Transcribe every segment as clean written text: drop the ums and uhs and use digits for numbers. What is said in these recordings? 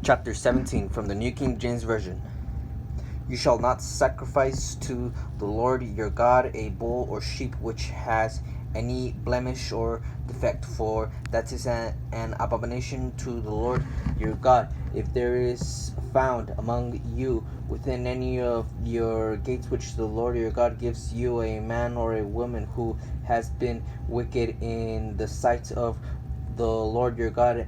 Chapter 17 from the New King James Version. You shall not sacrifice to the Lord your God a bull or sheep which has any blemish or defect, for that is an abomination to the Lord your God. If there is found among you within any of your gates which the Lord your God gives you a man or a woman who has been wicked in the sight of the Lord your God,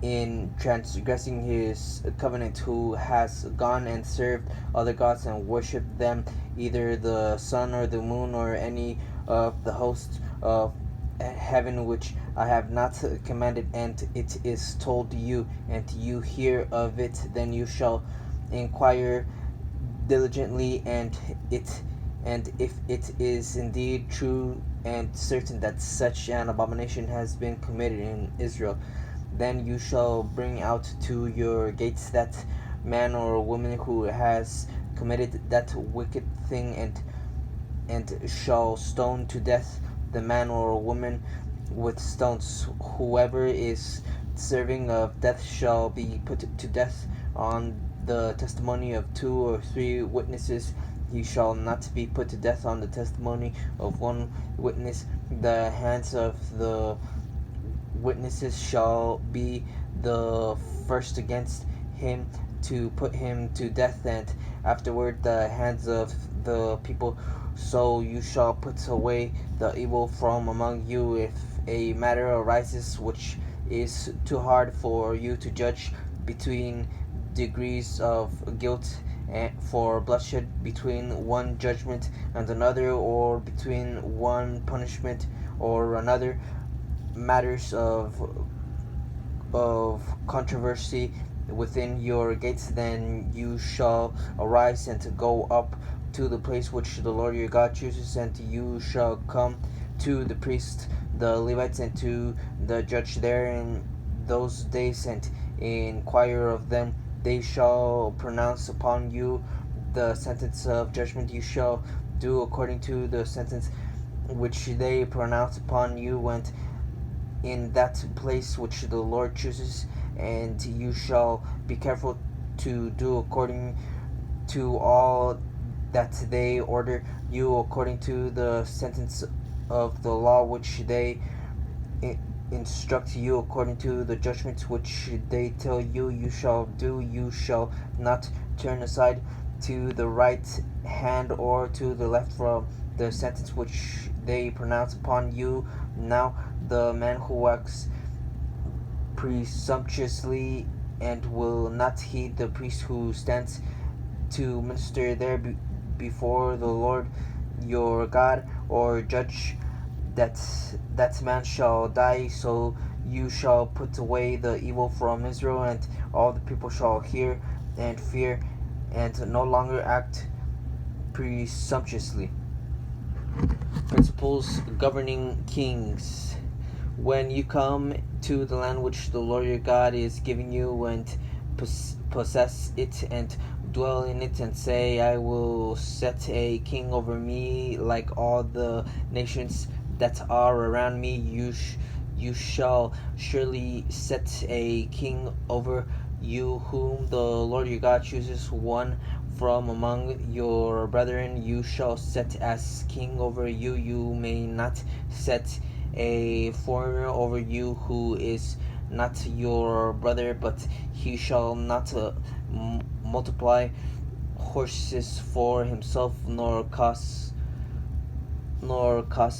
in transgressing his covenant, who has gone and served other gods and worshipped them, either the sun or the moon or any of the hosts of heaven which I have not commanded, and it is told you, and you hear of it, then you shall inquire diligently, and if it is indeed true and certain that such an abomination has been committed in Israel, then you shall bring out to your gates that man or woman who has committed that wicked thing, and shall stone to death the man or woman with stones. Whoever is deserving of death shall be put to death on the testimony of 2 or 3 witnesses. He shall not be put to death on the testimony of 1 witness. The hands of the witnesses shall be the first against him to put him to death, and afterward the hands of the people. So you shall put away the evil from among you. If a matter arises which is too hard for you to judge between degrees of guilt, and for bloodshed between one judgment and another, or between one punishment or another, matters of controversy within your gates, then you shall arise and go up to the place which the Lord your God chooses, and you shall come to the priests, the Levites, and to the judge there in those days, and inquire of them. They shall pronounce upon you the sentence of judgment. You shall do according to the sentence which they pronounce upon you, and in that place which the Lord chooses, and you shall be careful to do according to all that they order you, according to the sentence of the law which they instruct you, according to the judgments which they tell you. You shall do. You shall not turn aside to the right hand or to the left from the sentence which they pronounce upon you. Now the man who acts presumptuously and will not heed the priest who stands to minister there before the Lord your God, or judge, that man shall die. So you shall put away the evil from Israel, and all the people shall hear and fear, and no longer act presumptuously. Principles governing kings. When you come to the land which the Lord your God is giving you, and possess it and dwell in it, and say, I will set a king over me like all the nations that are around me, you shall surely set a king over you, whom the Lord your God chooses, one from among your brethren. You shall set as king over you. You may not set a foreigner over you who is not your brother, but he shall not multiply horses for himself, nor cause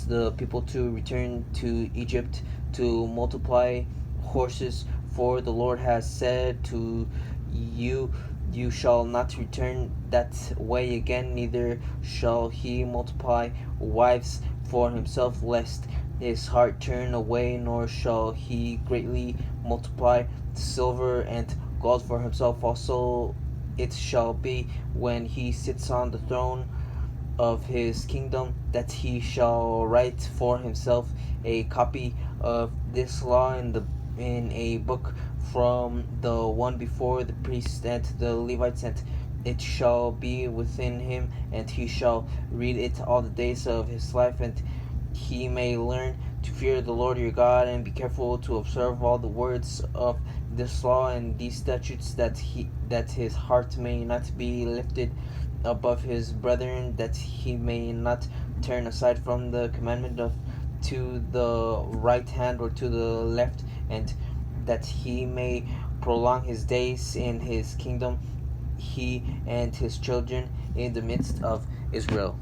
the people to return to Egypt to multiply horses. For the Lord has said to you, you shall not return that way again, neither shall he multiply wives for himself, lest his heart turn away, nor shall he greatly multiply silver and gold for himself. Also it shall be, when he sits on the throne of his kingdom, that he shall write for himself a copy of this law in a book from the one before the priests and the Levites, and it shall be within him, and he shall read it all the days of his life, and he may learn to fear the Lord your God, and be careful to observe all the words of this law and these statutes, that his heart may not be lifted above his brethren, that he may not turn aside from the commandment of to the right hand or to the left, and that he may prolong his days in his kingdom, he and his children in the midst of Israel.